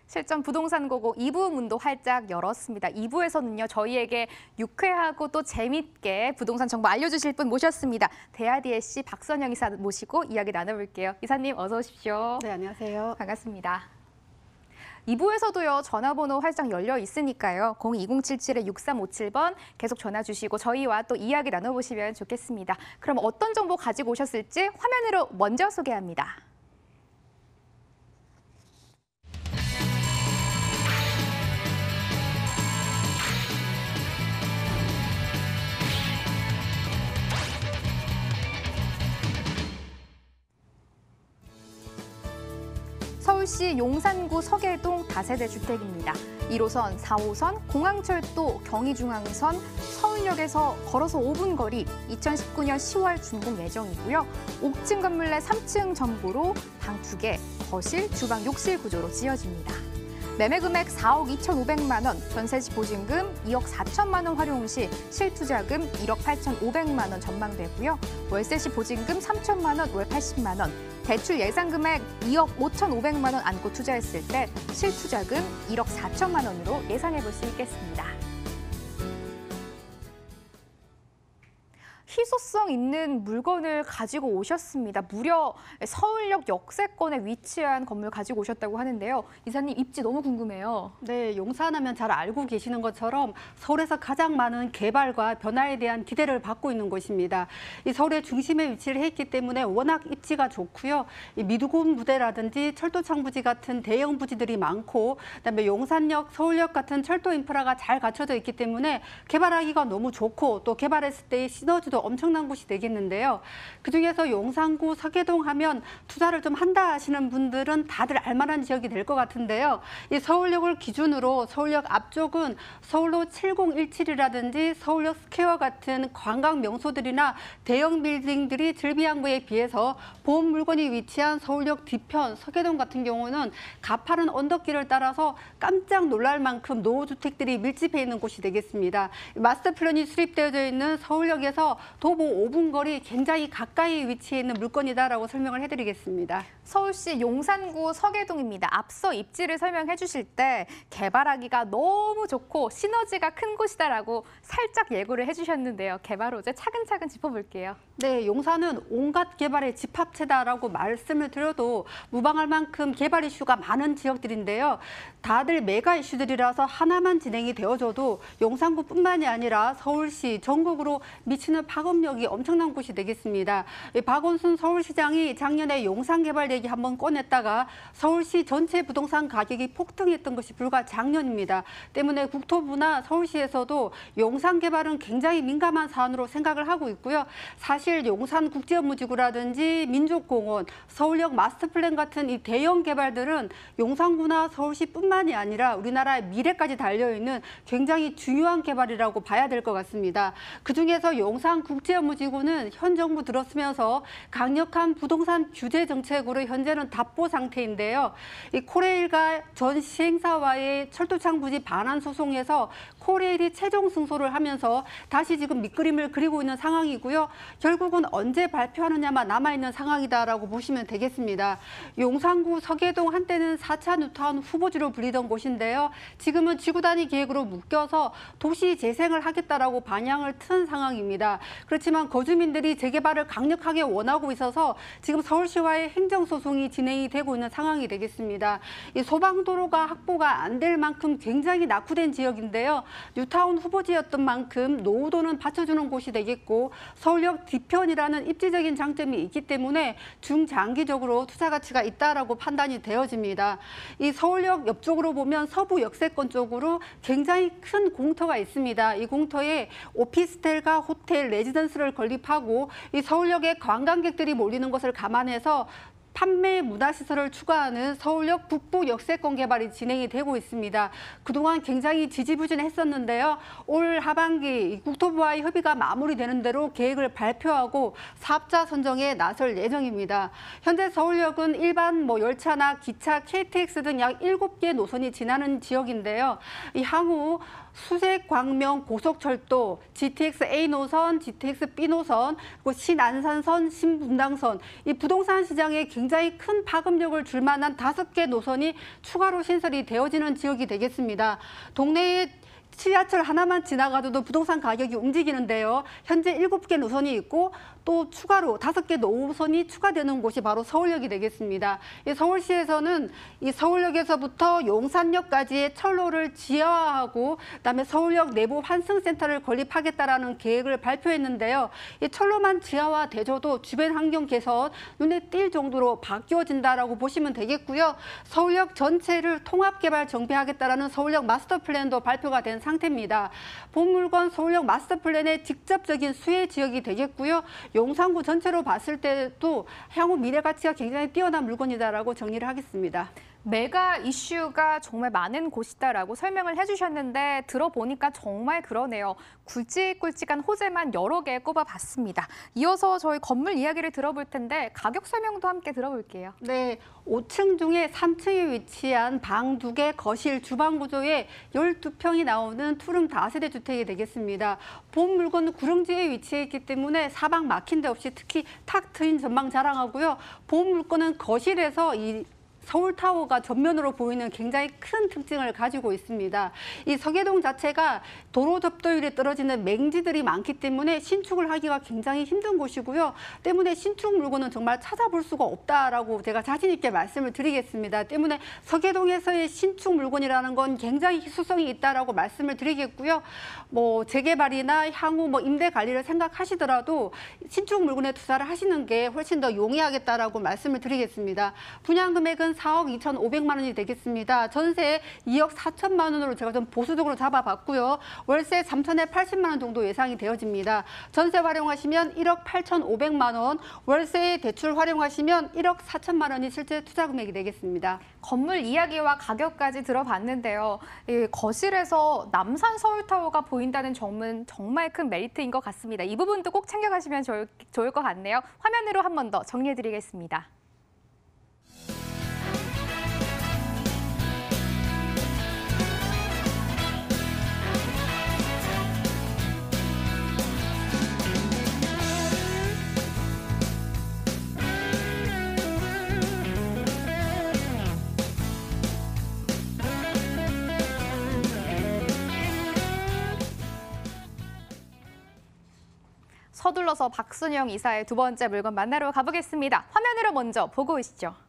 실전 부동산 고고 2부 문도 활짝 열었습니다. 2부에서는요, 저희에게 유쾌하고 또 재밌게 부동산 정보 알려주실 분 모셨습니다. 대하DSC 박선영 이사 모시고 이야기 나눠볼게요. 이사님 어서 오십시오. 네, 안녕하세요. 반갑습니다. 2부에서도요, 전화번호 활짝 열려 있으니까요. 02077-6357번 계속 전화 주시고 저희와 또 이야기 나눠보시면 좋겠습니다. 그럼 어떤 정보 가지고 오셨을지 화면으로 먼저 소개합니다. 서울시 용산구 서계동 다세대 주택입니다. 1호선, 4호선, 공항철도, 경의중앙선, 서울역에서 걸어서 5분 거리, 2019년 10월 준공 예정이고요. 옥층 건물 내 3층 전부로 방 2개, 거실, 주방, 욕실 구조로 지어집니다. 매매 금액 4억 2,500만 원, 전세시 보증금 2억 4천만 원 활용 시 실투자금 1억 8,500만 원 전망되고요. 월세시 보증금 3천만 원, 월 80만 원, 대출 예상 금액 2억 5,500만 원 안고 투자했을 때 실투자금 1억 4천만 원으로 예상해 볼 수 있겠습니다. 희소성 있는 물건을 가지고 오셨습니다. 무려 서울역 역세권에 위치한 건물 가지고 오셨다고 하는데요. 이사님, 입지 너무 궁금해요. 네, 용산하면 잘 알고 계시는 것처럼 서울에서 가장 많은 개발과 변화에 대한 기대를 받고 있는 곳입니다. 이 서울의 중심에 위치를 했기 때문에 워낙 입지가 좋고요. 이 미두곤 부대라든지 철도창 부지 같은 대형 부지들이 많고, 그다음에 용산역, 서울역 같은 철도 인프라가 잘 갖춰져 있기 때문에 개발하기가 너무 좋고 또 개발했을 때의 시너지도 엄청난 곳이 되겠는데요. 그중에서 용산구 서계동 하면 투자를 좀 한다 하시는 분들은 다들 알만한 지역이 될 것 같은데요. 이 서울역을 기준으로 서울역 앞쪽은 서울로 7017이라든지 서울역 스퀘어 같은 관광 명소들이나 대형 빌딩들이 즐비한 거에 비해서 보험 물건이 위치한 서울역 뒤편 서계동 같은 경우는 가파른 언덕길을 따라서 깜짝 놀랄 만큼 노후주택들이 밀집해 있는 곳이 되겠습니다. 마스터 플랜이 수립되어져 있는 서울역에서 도보 5분 거리 굉장히 가까이 위치해 있는 물건이다라고 설명을 해드리겠습니다. 서울시 용산구 서계동입니다. 앞서 입지를 설명해 주실 때 개발하기가 너무 좋고 시너지가 큰 곳이다라고 살짝 예고를 해주셨는데요. 개발 호재 차근차근 짚어볼게요. 네, 용산은 온갖 개발의 집합체다라고 말씀을 드려도 무방할 만큼 개발 이슈가 많은 지역들인데요. 다들 메가 이슈들이라서 하나만 진행이 되어져도 용산구뿐만이 아니라 서울시, 전국으로 미치는 파급력이 엄청난 곳이 되겠습니다. 박원순 서울시장이 작년에 용산 개발 얘기 한번 꺼냈다가 서울시 전체 부동산 가격이 폭등했던 것이 불과 작년입니다. 때문에 국토부나 서울시에서도 용산 개발은 굉장히 민감한 사안으로 생각을 하고 있고요. 사실 용산 국제업무지구라든지 민족공원, 서울역 마스터플랜 같은 이 대형 개발들은 용산구나 서울시뿐만이 아니라 우리나라의 미래까지 달려있는 굉장히 중요한 개발이라고 봐야 될 것 같습니다. 그중에서 용산 국제업무지구는 현 정부 들어서면서 강력한 부동산 규제 정책으로 현재는 답보 상태인데요. 이 코레일과 전 시행사와의 철도창 부지 반환 소송에서 코레일이 최종 승소를 하면서 다시 지금 밑그림을 그리고 있는 상황이고요. 결국은 언제 발표하느냐만 남아있는 상황이다라고 보시면 되겠습니다. 용산구 서계동 한때는 4차 뉴타운 후보지로 불리던 곳인데요. 지금은 지구단위 계획으로 묶여서 도시 재생을 하겠다라고 방향을 튼 상황입니다. 그렇지만 거주민들이 재개발을 강력하게 원하고 있어서 지금 서울시와의 행정소송이 진행이 되고 있는 상황이 되겠습니다. 이 소방도로가 확보가 안 될 만큼 굉장히 낙후된 지역인데요. 뉴타운 후보지였던 만큼 노후도는 받쳐주는 곳이 되겠고 서울역 뒤편이라는 입지적인 장점이 있기 때문에 중장기적으로 투자 가치가 있다라고 판단이 되어집니다. 이 서울역 옆쪽으로 보면 서부 역세권 쪽으로 굉장히 큰 공터가 있습니다. 이 공터에 오피스텔과 호텔, 레지던스를 건립하고 이 서울역에 관광객들이 몰리는 것을 감안해서 판매 문화시설을 추가하는 서울역 북부 역세권 개발이 진행이 되고 있습니다. 그동안 굉장히 지지부진했었는데요. 올 하반기 국토부와의 협의가 마무리되는 대로 계획을 발표하고 사업자 선정에 나설 예정입니다. 현재 서울역은 일반 열차나 기차, KTX 등 약 7개 노선이 지나는 지역인데요. 이 향후 수색광명 고속철도, GTX A 노선, GTX B 노선, 그리고 신안산선, 신분당선, 이 부동산 시장에 굉장히 큰 파급력을 줄 만한 5개 노선이 추가로 신설이 되어지는 지역이 되겠습니다. 동네에 지하철 하나만 지나가도 부동산 가격이 움직이는데요. 현재 7개 노선이 있고 또 추가로 5개 노선이 추가되는 곳이 바로 서울역이 되겠습니다. 이 서울시에서는 이 서울역에서부터 용산역까지의 철로를 지하화하고 그다음에 서울역 내부 환승센터를 건립하겠다라는 계획을 발표했는데요. 이 철로만 지하화돼줘도 주변 환경 개선 눈에 띌 정도로 바뀌어진다라고 보시면 되겠고요. 서울역 전체를 통합개발 정비하겠다라는 서울역 마스터 플랜도 발표가 된 상태입니다. 본물건 서울역 마스터 플랜의 직접적인 수혜 지역이 되겠고요. 용산구 전체로 봤을 때도 향후 미래 가치가 굉장히 뛰어난 물건이다라고 정리를 하겠습니다. 메가 이슈가 정말 많은 곳이다라고 설명을 해주셨는데 들어보니까 정말 그러네요. 굵직굵직한 호재만 여러 개 꼽아봤습니다. 이어서 저희 건물 이야기를 들어볼 텐데 가격 설명도 함께 들어볼게요. 네, 5층 중에 3층에 위치한 방 2개, 거실, 주방 구조에 12평이 나오는 투룸 다세대 주택이 되겠습니다. 본 물건은 구릉지에 위치해 있기 때문에 사방 막힌 데 없이 특히 탁 트인 전망 자랑하고요. 본 물건은 거실에서 이 서울타워가 전면으로 보이는 굉장히 큰 특징을 가지고 있습니다. 이 서계동 자체가 도로 접도율이 떨어지는 맹지들이 많기 때문에 신축을 하기가 굉장히 힘든 곳이고요. 때문에 신축 물건은 정말 찾아볼 수가 없다라고 제가 자신 있게 말씀을 드리겠습니다. 때문에 서계동에서의 신축 물건이라는 건 굉장히 희소성이 있다라고 말씀을 드리겠고요. 뭐 재개발이나 향후 뭐 임대 관리를 생각하시더라도 신축 물건에 투자를 하시는 게 훨씬 더 용이하겠다라고 말씀을 드리겠습니다. 분양 금액은 4억 2,500만 원이 되겠습니다. 전세 2억 4천만 원으로 제가 좀 보수적으로 잡아봤고요. 월세 3,080만 원 정도 예상이 되어집니다. 전세 활용하시면 1억 8,500만 원, 월세 대출 활용하시면 1억 4천만 원이 실제 투자 금액이 되겠습니다. 건물 이야기와 가격까지 들어봤는데요. 거실에서 남산 서울타워가 보인다는 점은 정말 큰 메리트인 것 같습니다. 이 부분도 꼭 챙겨가시면 좋을 것 같네요. 화면으로 한 번 더 정리해드리겠습니다. 서둘러서 박순영 이사의 두 번째 물건 만나러 가보겠습니다. 화면으로 먼저 보고 오시죠.